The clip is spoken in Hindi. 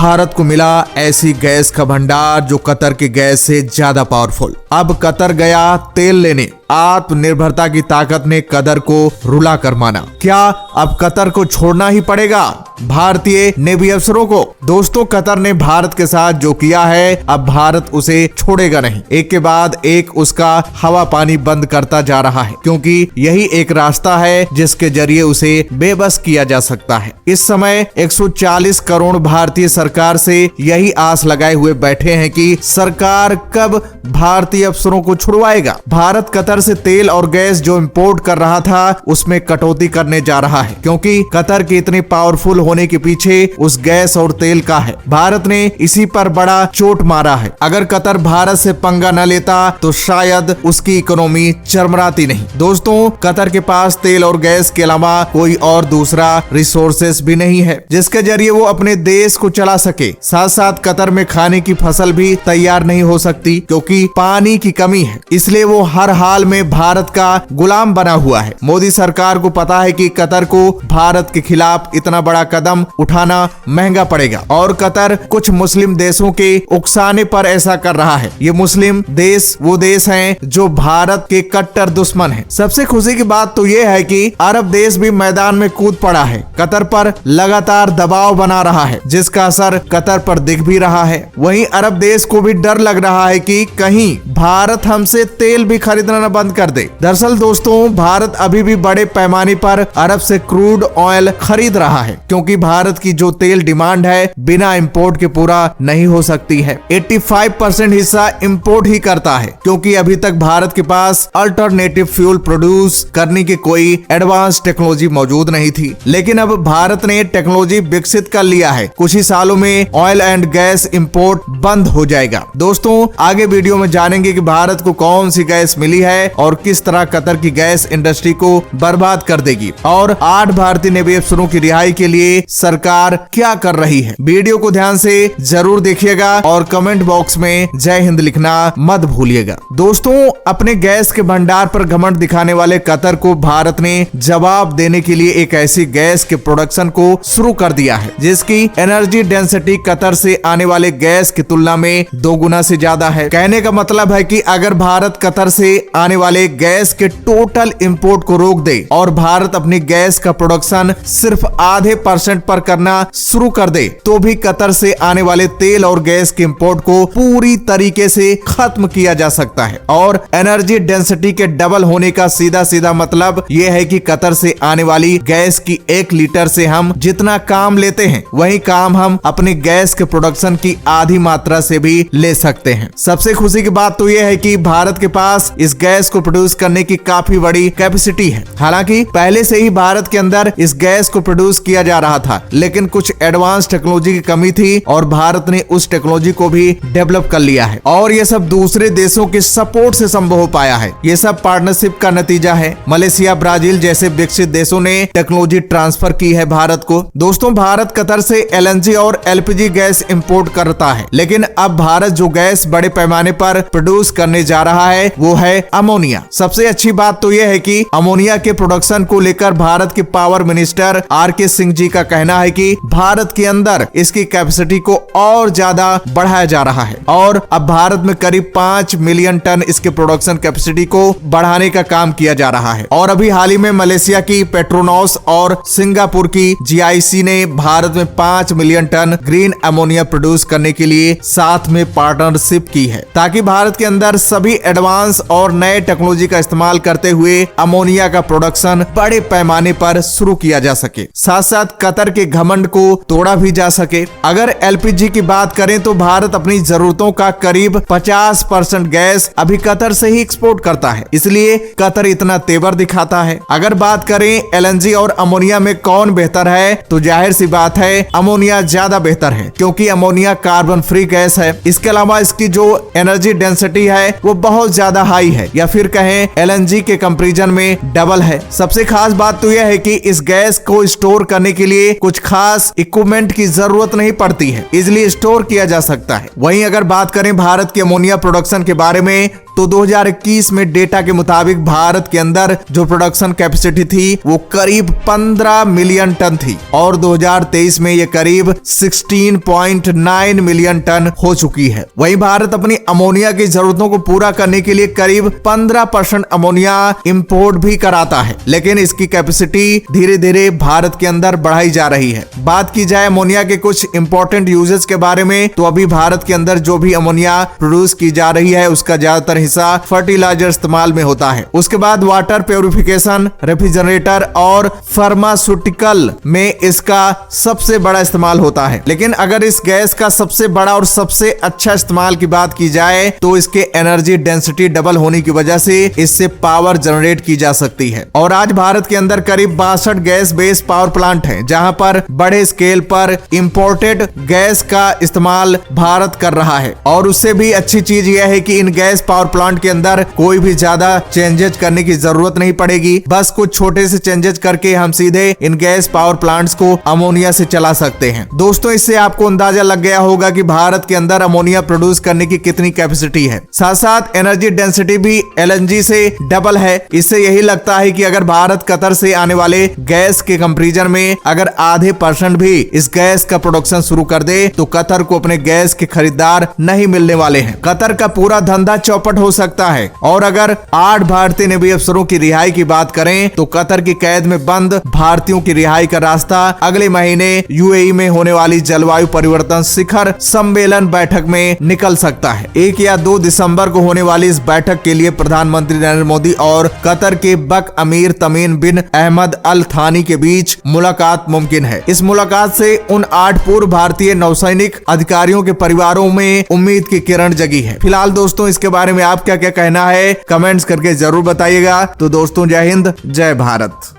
भारत को मिला ऐसी गैस का भंडार जो कतर की गैस से ज्यादा पावरफुल। अब कतर गया तेल लेने। आत्मनिर्भरता की ताकत ने कतर को रुला कर माना। क्या अब कतर को छोड़ना ही पड़ेगा भारतीय नेवी अफसरों को? दोस्तों, कतर ने भारत के साथ जो किया है अब भारत उसे छोड़ेगा नहीं। एक के बाद एक उसका हवा पानी बंद करता जा रहा है, क्योंकि यही एक रास्ता है जिसके जरिए उसे बेबस किया जा सकता है। इस समय 140 करोड़ भारतीय सरकार से यही आस लगाए हुए बैठे हैं कि सरकार कब भारतीय अफसरों को छुड़वाएगा। भारत कतर से तेल और गैस जो इंपोर्ट कर रहा था उसमें कटौती करने जा रहा है, क्योंकि कतर की इतनी पावरफुल होने के पीछे उस गैस और तेल का है। भारत ने इसी पर बड़ा चोट मारा है। अगर कतर भारत से पंगा न लेता तो शायद उसकी इकोनॉमी चरमराती नहीं। दोस्तों, कतर के पास तेल और गैस के अलावा कोई और दूसरा रिसोर्सेस भी नहीं है जिसके जरिए वो अपने देश को चला सके। साथ साथ कतर में खाने की फसल भी तैयार नहीं हो सकती, क्योंकि पानी की कमी है। इसलिए वो हर हाल में भारत का गुलाम बना हुआ है। मोदी सरकार को पता है कि कतर को भारत के खिलाफ इतना बड़ा कदम उठाना महंगा पड़ेगा, और कतर कुछ मुस्लिम देशों के उकसाने पर ऐसा कर रहा है। ये मुस्लिम देश वो देश हैं जो भारत के कट्टर दुश्मन हैं। सबसे खुशी की बात तो ये है कि अरब देश भी मैदान में कूद पड़ा है। कतर पर लगातार दबाव बना रहा है, जिसका असर कतर पर दिख भी रहा है। वहीं अरब देश को भी डर लग रहा है कि कहीं भारत हमसे तेल भी खरीदना बंद कर दे। दरअसल दोस्तों, भारत अभी भी बड़े पैमाने पर अरब से क्रूड ऑयल खरीद रहा है, क्योंकि भारत की जो तेल डिमांड है बिना इंपोर्ट के पूरा नहीं हो सकती है। 85% हिस्सा इंपोर्ट ही करता है, क्योंकि अभी तक भारत के पास अल्टरनेटिव फ्यूल प्रोड्यूस करने की कोई एडवांस टेक्नोलॉजी मौजूद नहीं थी। लेकिन अब भारत ने टेक्नोलॉजी विकसित कर लिया है। कुछ ही सालों में ऑयल एंड गैस इंपोर्ट बंद हो जाएगा। दोस्तों, आगे वीडियो में जानेंगे कि भारत को कौन सी गैस मिली है और किस तरह कतर की गैस इंडस्ट्री को बर्बाद कर देगी, और 8 भारतीय नेवी अफसरों की रिहाई के लिए सरकार क्या कर रही है। वीडियो को ध्यान से जरूर देखिएगा और कमेंट बॉक्स में जय हिंद लिखना मत भूलिएगा। दोस्तों, अपने गैस के भंडार पर घमंड दिखाने वाले कतर को भारत ने जवाब देने के लिए एक ऐसी गैस के प्रोडक्शन को शुरू कर दिया है जिसकी एनर्जी डेंसिटी कतर से आने वाले गैस की तुलना में 2 गुना से ज्यादा है। कहने का मतलब है कि अगर भारत कतर से आने वाले गैस के टोटल इंपोर्ट को रोक दे और भारत अपनी गैस का प्रोडक्शन सिर्फ आधे % पर करना शुरू कर दे, तो भी कतर से आने वाले तेल और गैस के इंपोर्ट को पूरी तरीके से खत्म किया जा सकता है। और एनर्जी डेंसिटी के डबल होने का सीधा सीधा मतलब यह है कि कतर से आने वाली गैस की 1 लीटर से हम जितना काम लेते हैं वही काम हम अपने गैस के प्रोडक्शन की आधी मात्रा से भी ले सकते हैं। सबसे खुशी की बात तो यह है कि भारत के पास इस गैस को प्रोड्यूस करने की काफी बड़ी कैपेसिटी है। हालांकि पहले से ही भारत के अंदर इस गैस को प्रोड्यूस किया जा रहा था, लेकिन कुछ एडवांस टेक्नोलॉजी की कमी थी और भारत ने उस टेक्नोलॉजी को भी डेवलप कर लिया है, और ये सब दूसरे देशों के सपोर्ट से संभव हो पाया है। ये सब पार्टनरशिप का नतीजा है। मलेशिया, ब्राजील जैसे विकसित देशों ने टेक्नोलॉजी ट्रांसफर की है भारत को। दोस्तों, भारत कतर से LNG और LPG गैस इंपोर्ट करता है, लेकिन अब भारत जो गैस बड़े पैमाने पर प्रोड्यूस करने जा रहा है वो है अमोनिया। सबसे अच्छी बात तो यह है कि अमोनिया के प्रोडक्शन को लेकर भारत के power minister RK Singh ji का कहना है कि भारत के अंदर इसकी कैपेसिटी को और ज्यादा बढ़ाया जा रहा है, और अब भारत में करीब 5 मिलियन टन इसके प्रोडक्शन कैपेसिटी को बढ़ाने का काम किया जा रहा है। और अभी हाल ही में मलेशिया की पेट्रोनॉस और सिंगापुर की GIC ने भारत में 5 million ton green ammonia produce करने के लिए साथ में पार्टनरशिप की है, ताकि भारत के अंदर सभी एडवांस और नए टेक्नोलॉजी का इस्तेमाल करते हुए अमोनिया का प्रोडक्शन बड़े पैमाने पर शुरू किया जा सके, साथ साथ कतर के घमंड को तोड़ा भी जा सके। अगर LPG की बात करें तो भारत अपनी जरूरतों का करीब 50% गैस अभी कतर से ही एक्सपोर्ट करता है, इसलिए कतर इतना तेवर दिखाता है। अगर बात करें LNG और अमोनिया में कौन बेहतर है, तो जाहिर सी बात है अमोनिया ज्यादा बेहतर है, क्योंकि अमोनिया कार्बन फ्री गैस है। इसके अलावा इसकी जो एनर्जी डेंसिटी है वो बहुत ज्यादा हाई है, या फिर कहें LNG के कंपैरिजन में डबल है। सबसे खास बात तो यह है कि इस गैस को स्टोर करने के लिए कुछ खास इक्विपमेंट की जरूरत नहीं पड़ती है, इजिली स्टोर किया जा सकता है। वहीं अगर बात करें भारत के अमोनिया प्रोडक्शन के बारे में, तो 2021 में डेटा के मुताबिक भारत के अंदर जो प्रोडक्शन कैपेसिटी थी वो करीब 15 मिलियन टन थी और 2023 में ये करीब 16.9 मिलियन टन हो चुकी है। वहीं भारत अपनी अमोनिया की जरूरतों को पूरा करने के लिए करीब 15% अमोनिया इंपोर्ट भी कराता है, लेकिन इसकी कैपेसिटी धीरे धीरे भारत के अंदर बढ़ाई जा रही है। बात की जाए अमोनिया के कुछ इंपॉर्टेंट यूजेस के बारे में, तो अभी भारत के अंदर जो भी अमोनिया प्रोड्यूस की जा रही है उसका ज्यादातर हिस्सा फर्टिलाइजर इस्तेमाल में होता है। उसके बाद वाटर प्योरिफिकेशन, रेफ्रिजरेटर और फार्मास्यूटिकल में इसका सबसे बड़ा इस्तेमाल होता है। लेकिन अगर इस गैस का सबसे बड़ा और सबसे अच्छा इस्तेमाल की बात की जाए तो इसके एनर्जी डेंसिटी डबल होने की वजह से इससे पावर जनरेट की जा सकती है। और आज भारत के अंदर करीब 62 गैस बेस्ड पावर प्लांट हैं, जहां पर बड़े स्केल पर इंपोर्टेड गैस का इस्तेमाल भारत कर रहा है। और उससे भी अच्छी चीज यह है कि इन गैस पावर प्लांट के अंदर कोई भी ज्यादा चेंजेस करने की जरूरत नहीं पड़ेगी। बस कुछ छोटे से चेंजेस करके हम सीधे इन गैस पावर प्लांट्स को अमोनिया से चला सकते हैं। दोस्तों, इससे आपको अंदाजा लग गया होगा कि भारत के अंदर अमोनिया प्रोड्यूस करने की कितनी कैपेसिटी है। साथ साथ एनर्जी डेंसिटी भी एलएनजी से डबल है। इससे यही लगता है कि अगर भारत कतर से आने वाले गैस के कंपैरिजन में अगर आधे % भी इस गैस का प्रोडक्शन शुरू कर दे तो कतर को अपने गैस के खरीदार नहीं मिलने वाले हैं। कतर का पूरा धंधा चौपट हो सकता है। और अगर 8 भारतीय नेवी अफसरों की रिहाई की बात करें तो कतर की कैद में बंद भारतीयों की रिहाई का रास्ता अगले महीने यूएई में होने वाली जलवायु परिवर्तन शिखर सम्मेलन बैठक में निकल सकता है। 1 या 2 दिसंबर को होने वाली इस बैठक के लिए प्रधानमंत्री नरेंद्र मोदी और कतर के बक अमीर तमीम बिन अहमद अल थानी के बीच मुलाकात मुमकिन है। इस मुलाकात से उन 8 पूर्व भारतीय नौसैनिक अधिकारियों के परिवारों में उम्मीद की किरण जगी है। फिलहाल दोस्तों, इसके बारे में आप क्या क्या कहना है कमेंट्स करके जरूर बताइएगा। तो दोस्तों, जय हिंद, जय भारत।